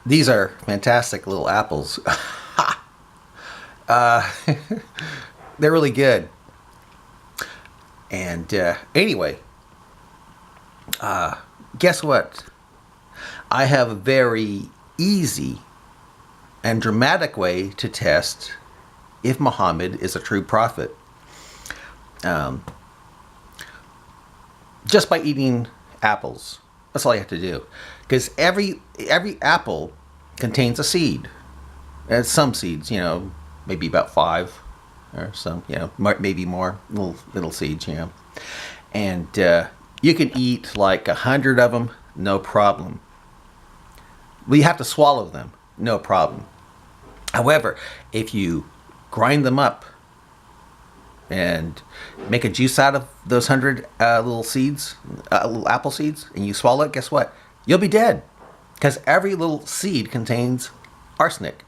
These are fantastic little apples. uh, they're really good. And anyway, guess what? I have a very easy and dramatic way to test if Muhammad is a true prophet. Um, just by eating apples. That's all you have to do. Because every apple contains a seed. And some seeds, maybe about 5 or some, maybe more little seeds, And you can eat like 100 of them, no problem. Well, you have to swallow them, no problem. However, if you grind them up and make a juice out of those 100 little seeds, little apple seeds, and you swallow it, guess what? You'll be dead. Because every little seed contains arsenic.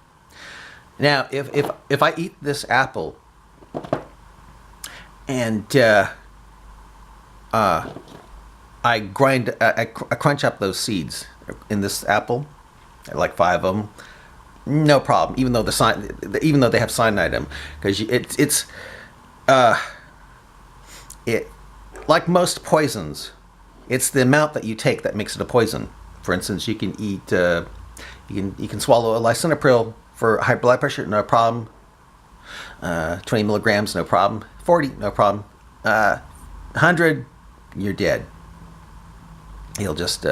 Now, if I eat this apple and I grind, I crunch up those seeds in this apple, like 5 of them, no problem. Even though they have cyanide in them, because it's like most poisons, it's the amount that you take that makes it a poison. For instance, you can eat, you can swallow a lisinopril for high blood pressure, no problem. 20 milligrams, no problem. 40, no problem. 100, you're dead. He'll just,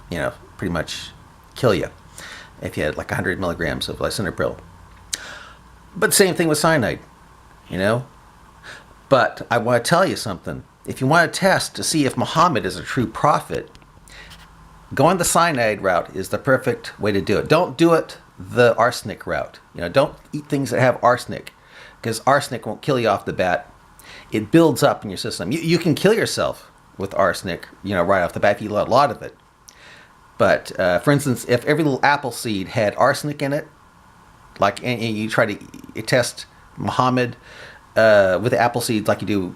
pretty much kill you if you had like 100 milligrams of lisinopril. But same thing with cyanide, But I want to tell you something. If you want to test to see if Muhammad is a true prophet, going the cyanide route is the perfect way to do it. Don't do it the arsenic route. Don't eat things that have arsenic, because arsenic won't kill you off the bat. It builds up in your system. You can kill yourself with arsenic, right off the bat if you eat a lot of it. But for instance, if every little apple seed had arsenic in it, and you try to test Muhammad with the apple seeds like you do,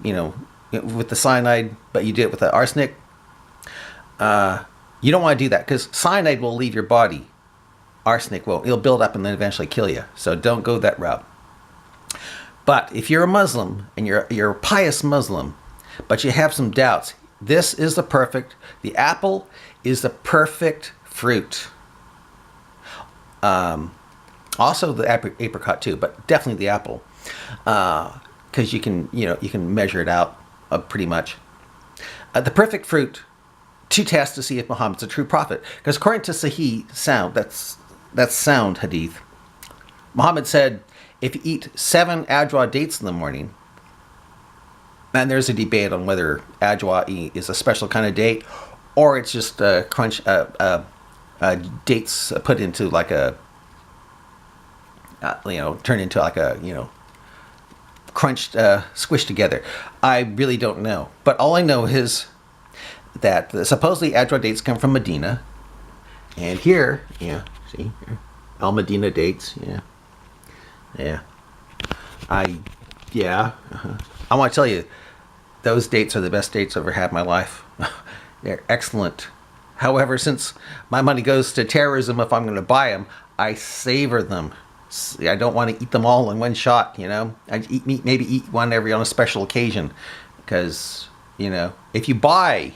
with the cyanide, but you do it with the arsenic, you don't want to do that, because cyanide will leave your body. Arsenic won't. It'll build up and then eventually kill you. So don't go that route. But if you're a Muslim and you're a pious Muslim, but you have some doubts, this is the apple is the perfect fruit. Also the apricot too, but definitely the apple, because you can measure it out pretty much. The perfect fruit to test to see if Muhammad's a true prophet, because according to sahih sound, that's sound hadith, Muhammad said, if you eat 7 ajwa dates in the morning, and there's a debate on whether ajwa is a special kind of date, or it's just dates put into like a, turned into like a, crunched, squished together. I really don't know. But all I know is that supposedly ajwa dates come from Medina. And here, see, Al Medina dates, I want to tell you, those dates are the best dates I've ever had in my life. They're excellent. However, since my money goes to terrorism, if I'm going to buy them, I savor them. I don't want to eat them all in one shot, I maybe eat one on a special occasion. Because, if you buy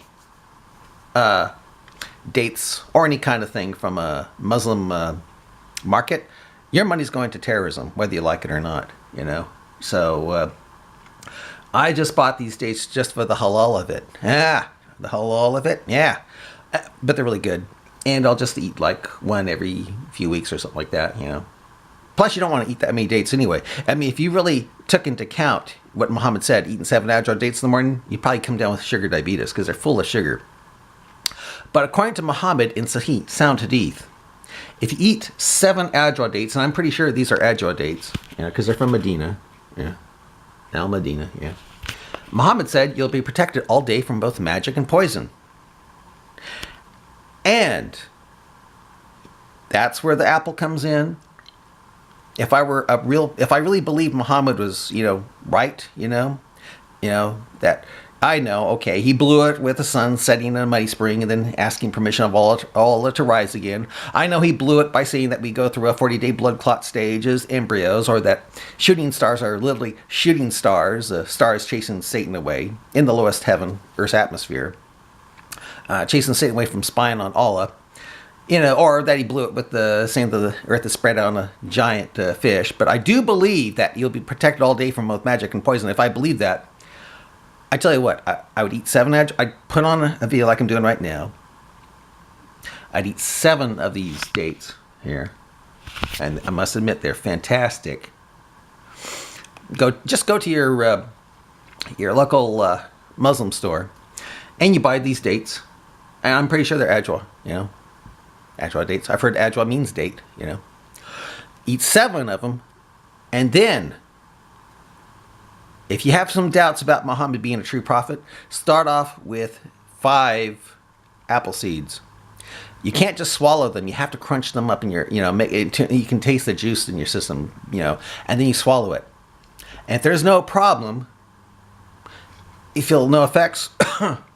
dates or any kind of thing from a Muslim market, your money's going to terrorism, whether you like it or not, So I just bought these dates just for the halal of it. The halal of it, but they're really good. And I'll just eat like one every few weeks or something like that, Plus, you don't want to eat that many dates anyway. I mean, if you really took into account what Muhammad said, eating 7 ajwa dates in the morning, you'd probably come down with sugar diabetes, because they're full of sugar. But according to Muhammad in Sahih, sound hadith, if you eat 7 ajwa dates, and I'm pretty sure these are ajwa dates, because they're from Medina, Al Medina, Muhammad said you'll be protected all day from both magic and poison. And that's where the apple comes in. If I really believed Muhammad was, right, that I know, okay, he blew it with the sun setting in a muddy spring and then asking permission of all to rise again. I know he blew it by saying that we go through a 40-day blood clot stage as embryos, or that shooting stars are literally shooting stars, stars chasing Satan away in the lowest heaven, Earth's atmosphere, chasing Satan away from spying on Allah. Or that he blew it with the saying that the earth is spread out on a giant fish. But I do believe that you'll be protected all day from both magic and poison. If I believe that, I tell you what, I would eat 7 I'd put on a video like I'm doing right now. I'd eat 7 of these dates here. And I must admit, they're fantastic. Just go to your local Muslim store and you buy these dates. And I'm pretty sure they're ajwa, Ajwa dates. I've heard ajwa means date, Eat 7 of them, and then, if you have some doubts about Muhammad being a true prophet, start off with 5 apple seeds. You can't just swallow them. You have to crunch them up in your, you can taste the juice in your system, and then you swallow it. And if there's no problem, you feel no effects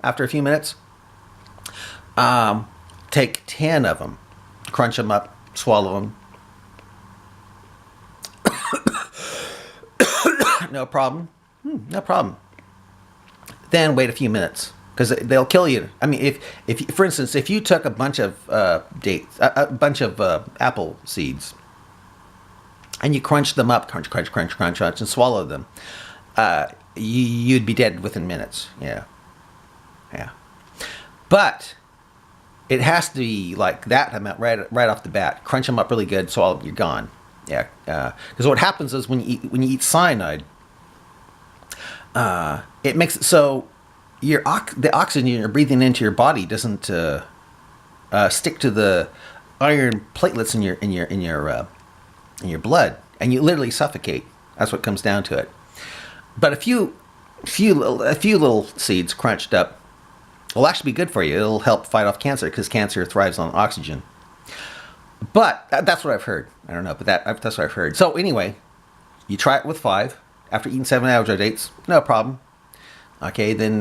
after a few minutes, take 10 of them, crunch them up, swallow them. No problem. No problem. Then wait a few minutes because they'll kill you. I mean, if for instance, if you took a bunch of dates, a bunch of apple seeds, and you crunch them up, crunch, and swallow them, you'd be dead within minutes. Yeah. But it has to be like that amount right off the bat. Crunch them up really good, swallow them, you're gone. Yeah. Because what happens is when you eat cyanide, it makes it so the oxygen you're breathing into your body doesn't stick to the iron platelets in your blood, and you literally suffocate. That's what comes down to it. But a few little seeds crunched up will actually be good for you. It'll help fight off cancer because cancer thrives on oxygen. But that's what I've heard. I don't know, but that's what I've heard. So anyway, you try it with 5. After eating 7 ajwa dates, no problem. Okay, then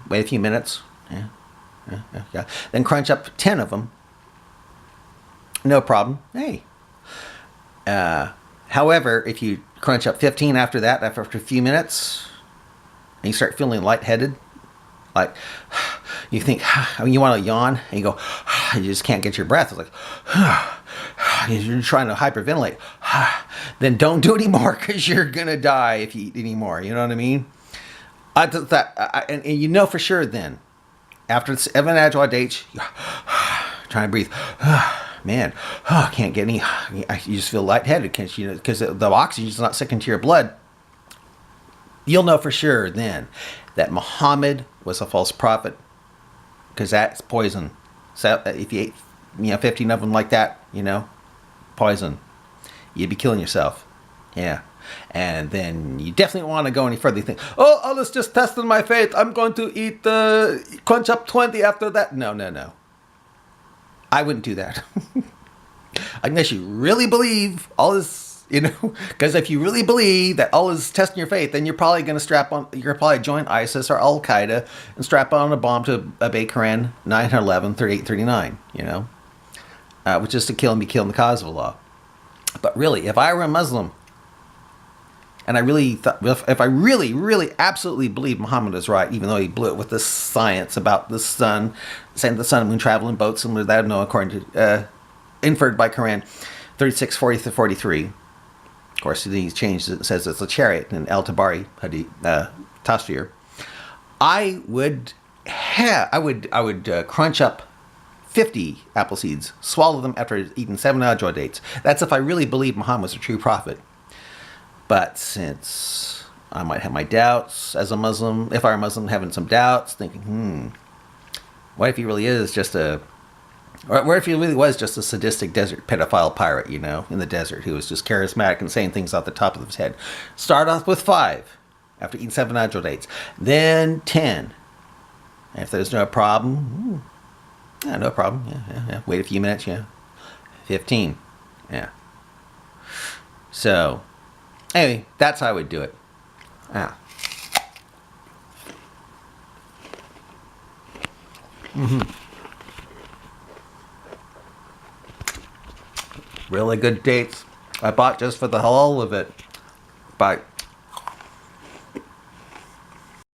wait a few minutes. Yeah. Then crunch up 10 of them. No problem. Hey. However, if you crunch up 15 after that, after a few minutes, and you start feeling lightheaded, like you think you want to yawn, and you go, you just can't get your breath. It's like you're trying to hyperventilate. Then don't do it anymore because you're gonna die if you eat anymore. You know what I mean? And for sure then, after 7 ajwa dates, trying to breathe. Man, I can't get any. You just feel lightheaded because the oxygen's not sticking to your blood. You'll know for sure then that Muhammad was a false prophet, because that's poison. So if you ate 15 of them like that, poison, you'd be killing yourself. Yeah. And then you definitely want to go any further. You think, Allah's just testing my faith, I'm going to eat crunch up 20 after that. No. I wouldn't do that. Unless you really believe all is, because if you really believe that Allah is testing your faith, then you're probably going to you're probably join ISIS or Al Qaeda and strap on a bomb to obey Quran 911, 38, 39, which is to kill and be killed in the cause of Allah. But really, if I were a Muslim, and I really thought, if I really, really, absolutely believed Muhammad was right, even though he blew it with this science about the sun, saying the sun and moon travel in boats, and that no, according to inferred by Quran 36, 40 to 43. Of course, he changed it. It says it's a chariot in Al Tabari hadith tafsir. I would crunch up 50 apple seeds, swallow them after eating 7 ajwa dates. That's if I really believe Muhammad was a true prophet. But since I might have my doubts as a Muslim, if I were a Muslim having some doubts, thinking, what if he really is just what if he really was just a sadistic desert pedophile pirate, in the desert, who was just charismatic and saying things off the top of his head. Start off with 5 after eating 7 ajwa dates. Then 10. And if there's no problem, no problem. Yeah. Wait a few minutes, 15. Yeah. So, anyway, that's how I would do it. Really good dates. I bought just for the halal of it. But